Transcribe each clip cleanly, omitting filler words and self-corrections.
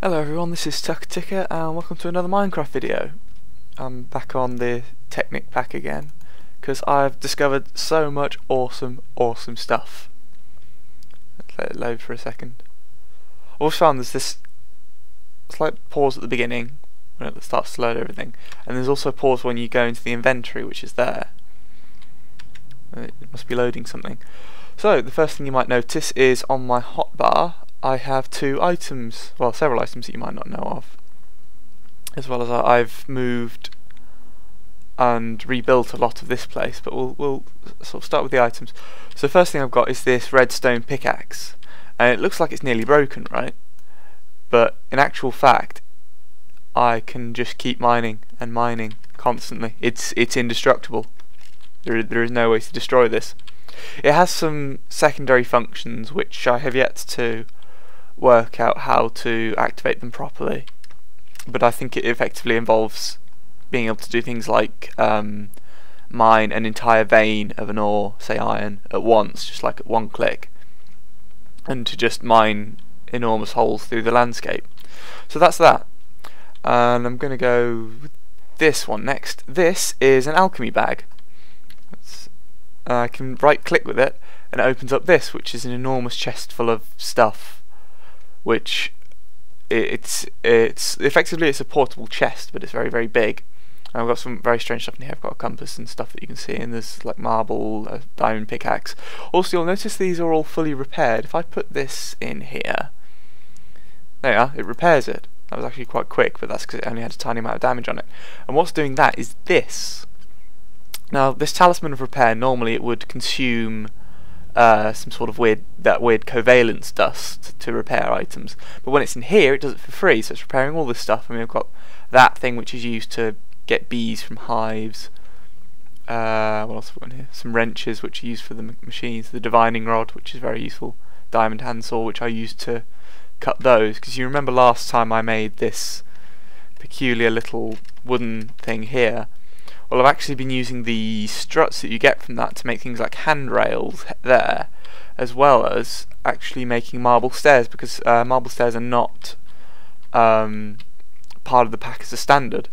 Hello everyone, this is TuckerTicker and welcome to another Minecraft video. I'm back on the Technic pack again because I've discovered so much awesome stuff. Let's let it load for a second. I also found there's this slight pause at the beginning when it starts to load everything, and there's also a pause when you go into the inventory, which is there. It must be loading something. So the first thing you might notice is on my hotbar I have two items, well, several items that you might not know of, as well as I've moved and rebuilt a lot of this place, but we'll sort of start with the items. So the first thing I've got is this redstone pickaxe, and it looks like it's nearly broken, right? But in actual fact I can just keep mining and mining constantly. It's indestructible. There is no way to destroy this. It has some secondary functions which I have yet to work out how to activate them properly, but I think it effectively involves being able to do things like mine an entire vein of an ore, say iron, at once, just like at one click, and to just mine enormous holes through the landscape. So that's that, and I'm going to go with this one next. This is an alchemy bag. I can right click with it and it opens up this, which is an enormous chest full of stuff, which it's effectively it's a portable chest, but it's very big. And I've got some very strange stuff in here. I've got a compass and stuff that you can see, and there's like marble, a diamond pickaxe. Also, you'll notice these are all fully repaired. If I put this in here, there you are, it repairs it. That was actually quite quick, but that's because it only had a tiny amount of damage on it. And what's doing that is this. Now, this talisman of repair, normally it would consume some sort of weird covalence dust to repair items, but when it's in here it does it for free, so it's repairing all this stuff. I mean, I've got that thing which is used to get bees from hives. What else have we got in here? Some wrenches which are used for the machines, the divining rod which is very useful, diamond handsaw which I used to cut those, because you remember last time I made this peculiar little wooden thing here. Well, I've actually been using the struts that you get from that to make things like handrails there, as well as actually making marble stairs, because marble stairs are not part of the pack as a standard.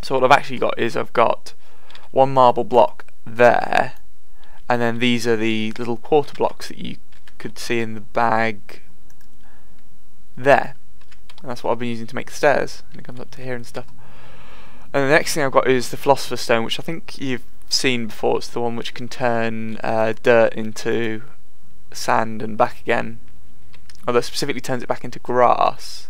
So what I've actually got is I've got one marble block there, and then these are the little quarter blocks that you could see in the bag there. And that's what I've been using to make the stairs, and it comes up to here and stuff. And the next thing I've got is the Philosopher's Stone, which I think you've seen before. It's the one which can turn dirt into sand and back again. Although it specifically turns it back into grass,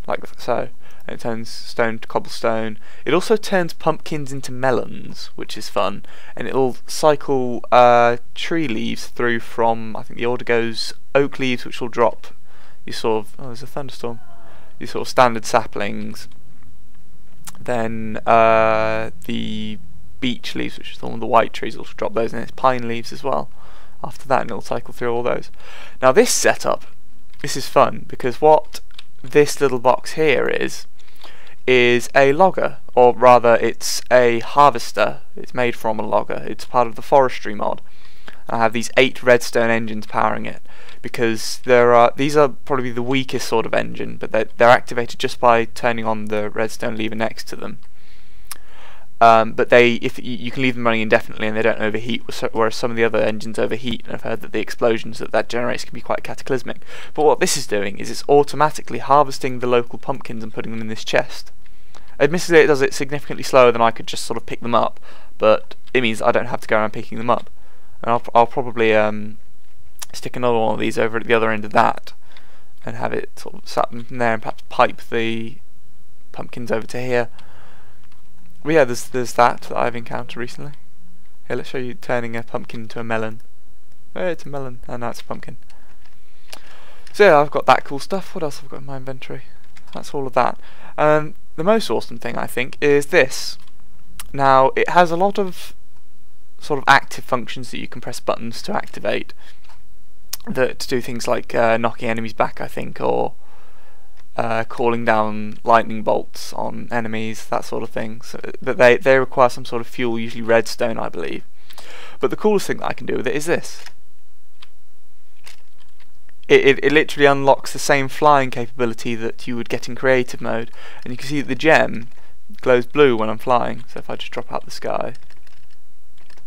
like so. And it turns stone to cobblestone. It also turns pumpkins into melons, which is fun. And it'll cycle tree leaves through from, I think the order goes oak leaves, which will drop you sort of, oh, there's a thunderstorm, these sort of standard saplings. Then the beech leaves, which is the one with the white trees, will drop those, and it's pine leaves as well after that, and it'll cycle through all those. Now this setup, this is fun, because what this little box here is a logger, or rather it's a harvester. It's made from a logger. It's part of the forestry mod. I have these 8 redstone engines powering it, because these are probably the weakest sort of engine, but they're activated just by turning on the redstone lever next to them. But if you can leave them running indefinitely and they don't overheat, whereas some of the other engines overheat, and I've heard that the explosions that generates can be quite cataclysmic. But what this is doing is it's automatically harvesting the local pumpkins and putting them in this chest. Admittedly, it does it significantly slower than I could just sort of pick them up, but it means I don't have to go around picking them up. And I'll probably stick another one of these over at the other end of that and have it sort of sat in there and perhaps pipe the pumpkins over to here. But yeah, there's that I've encountered recently. Here, let's show you turning a pumpkin into a melon. Oh, it's a melon. Oh, no, it's a pumpkin. So yeah, I've got that cool stuff. What else have I got in my inventory? That's all of that. The most awesome thing, I think, is this. Now, it has a lot of sort of active functions that you can press buttons to activate, to do things like knocking enemies back, I think, or calling down lightning bolts on enemies, that sort of thing. So, but they require some sort of fuel, usually redstone, I believe. But the coolest thing that I can do with it is this. it literally unlocks the same flying capability that you would get in creative mode, and you can see that the gem glows blue when I'm flying. So if I just drop out the sky,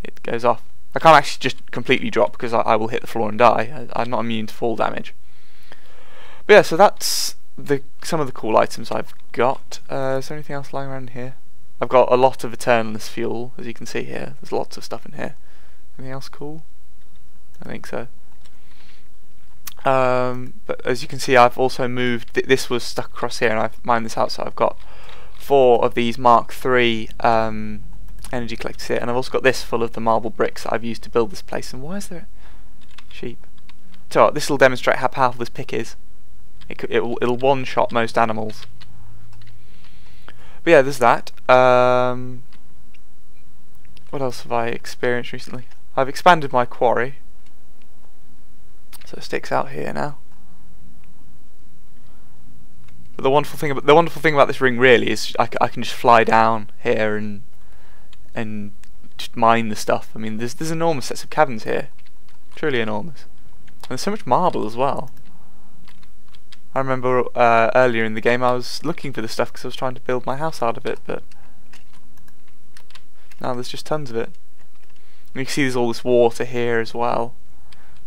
it goes off. I can't actually just completely drop because I will hit the floor and die. I'm not immune to fall damage. But yeah, so that's some of the cool items I've got. Is there anything else lying around here? I've got a lot of eternalist fuel, as you can see here. There's lots of stuff in here. Anything else cool? I think so. But as you can see, I've also moved. This was stuck across here, and I've mined this out. So I've got 4 of these Mark III energy collectors here, and I've also got this full of the marble bricks that I've used to build this place. And why is there sheep? So this will demonstrate how powerful this pick is. It'll one-shot most animals. But yeah, there's that. What else have I experienced recently? I've expanded my quarry, so it sticks out here now. But the wonderful thing about this ring really is I can just fly down here and just mine the stuff. I mean, there's enormous sets of caverns here, truly enormous, and there's so much marble as well. I remember earlier in the game I was looking for this stuff because I was trying to build my house out of it, but now there's just tons of it. And you can see there's all this water here as well,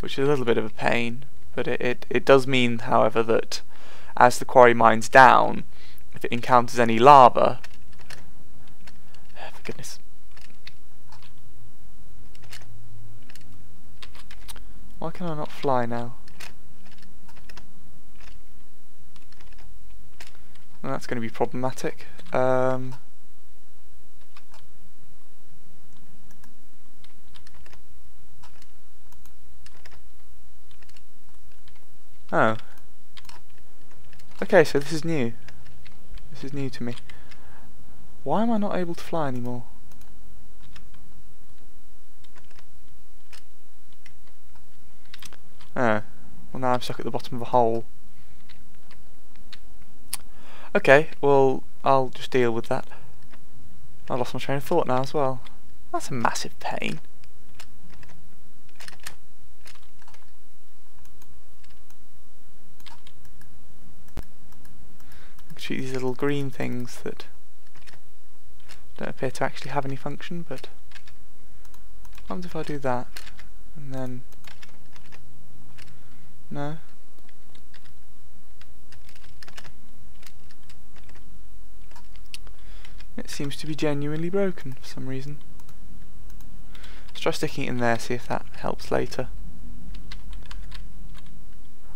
which is a little bit of a pain, but it does mean, however, that as the quarry mines down, if it encounters any lava, for goodness. Why can I not fly now? Well, that's going to be problematic. Oh. Okay, so this is new. This is new to me. Why am I not able to fly anymore? Oh. Well, now I'm stuck at the bottom of a hole. Okay, well, I'll just deal with that. I lost my train of thought now as well. That's a massive pain. I can shoot these little green things that don't appear to actually have any function, but what happens if I do that? And then... no? It seems to be genuinely broken for some reason. Let's try sticking it in there, see if that helps later.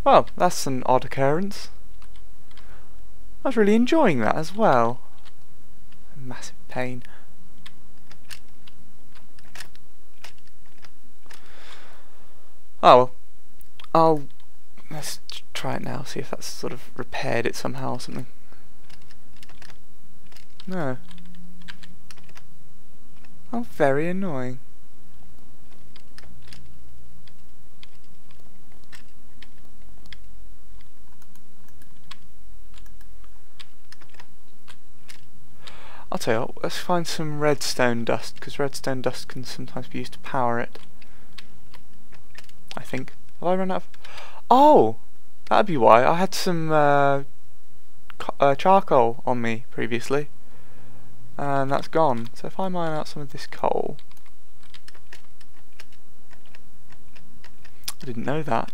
Well, that's an odd occurrence. I was really enjoying that as well. A massive pain. Oh well. Let's try it now, see if that's sort of repaired it somehow or something. No. How very annoying. I'll tell you what, let's find some redstone dust, because redstone dust can sometimes be used to power it. I think. Have I run out of... oh! That'd be why. I had some charcoal on me previously, and that's gone. So if I mine out some of this coal... I didn't know that.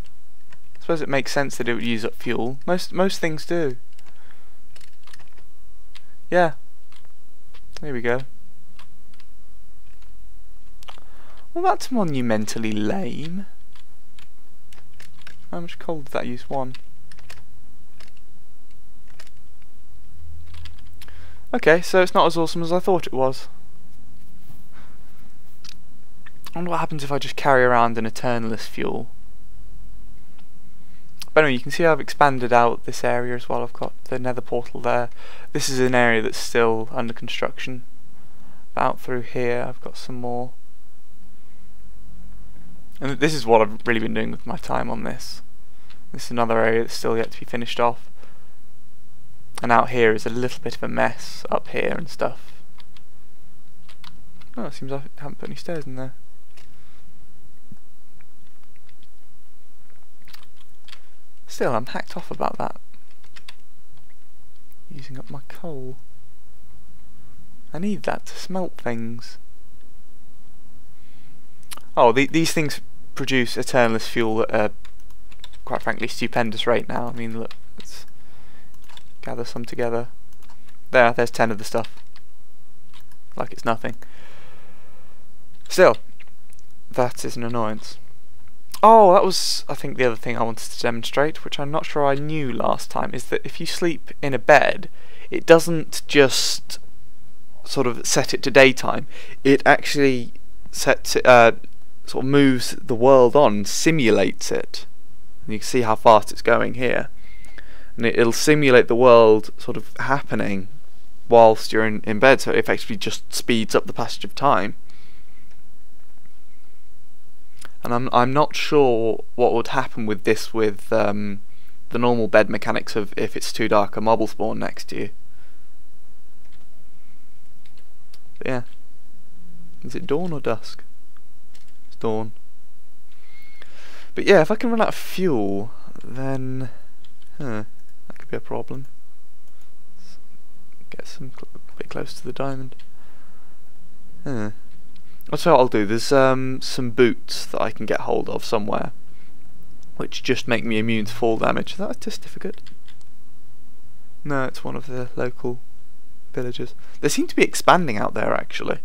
I suppose it makes sense that it would use up fuel. Most things do. Yeah. There we go. Well, that's monumentally lame. How much coal did that use? 1. Okay, so it's not as awesome as I thought it was. I wonder what happens if I just carry around an eternalist fuel. But anyway, you can see I've expanded out this area as well. I've got the nether portal there. This is an area that's still under construction. Out through here I've got some more. And this is what I've really been doing with my time on this. This is another area that's still yet to be finished off. And out here is a little bit of a mess up here and stuff. Oh, it seems I haven't put any stairs in there. Still, I'm hacked off about that. Using up my coal. I need that to smelt things. Oh, these things produce eternalist fuel at a, quite frankly, stupendous rate now. I mean, look, let's gather some together. There's 10 of the stuff. Like it's nothing. Still, that is an annoyance. Oh, that was, I think, the other thing I wanted to demonstrate, which I'm not sure I knew last time, is that if you sleep in a bed, it doesn't just sort of set it to daytime. It actually sort of moves the world on, simulates it. And you can see how fast it's going here. And it'll simulate the world sort of happening whilst you're in bed, so it effectively just speeds up the passage of time. And I'm not sure what would happen with this with the normal bed mechanics of if it's too dark a mob will spawn next to you. But yeah. Is it dawn or dusk? It's dawn. But yeah, if I can run out of fuel, then that could be a problem. Get some a bit close to the diamond. That's what I'll do. There's some boots that I can get hold of somewhere, which just make me immune to fall damage. Is that a certificate? No, it's one of the local villagers. They seem to be expanding out there, actually.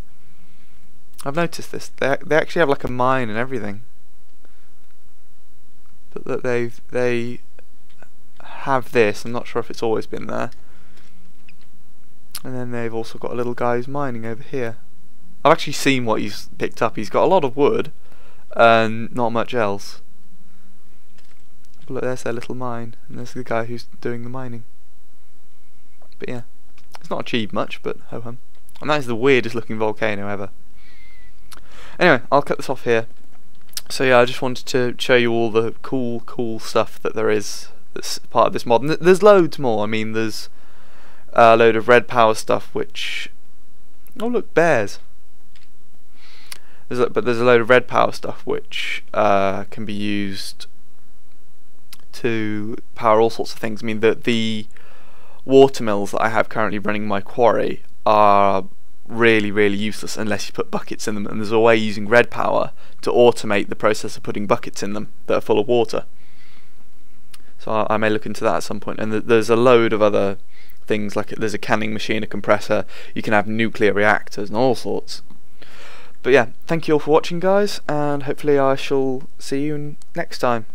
I've noticed this. They actually have like a mine and everything. But that they have this. I'm not sure if it's always been there. And then they've also got a little guy who's mining over here. I've actually seen what he's picked up. He's got a lot of wood and not much else. But look, there's their little mine, and there's the guy who's doing the mining. But yeah, it's not achieved much, but ho hum. And that is the weirdest looking volcano ever. Anyway, I'll cut this off here. So yeah, I just wanted to show you all the cool stuff that there is that's part of this mod. And there's loads more. I mean, there's a load of red power stuff, which... oh look, bears. But there's a load of red power stuff which can be used to power all sorts of things. I mean, the water mills that I have currently running my quarry are really useless unless you put buckets in them, and there's a way using red power to automate the process of putting buckets in them that are full of water. So I may look into that at some point. And there's a load of other things, like there's a canning machine, a compressor, you can have nuclear reactors and all sorts. But yeah, thank you all for watching, guys, and hopefully I shall see you next time.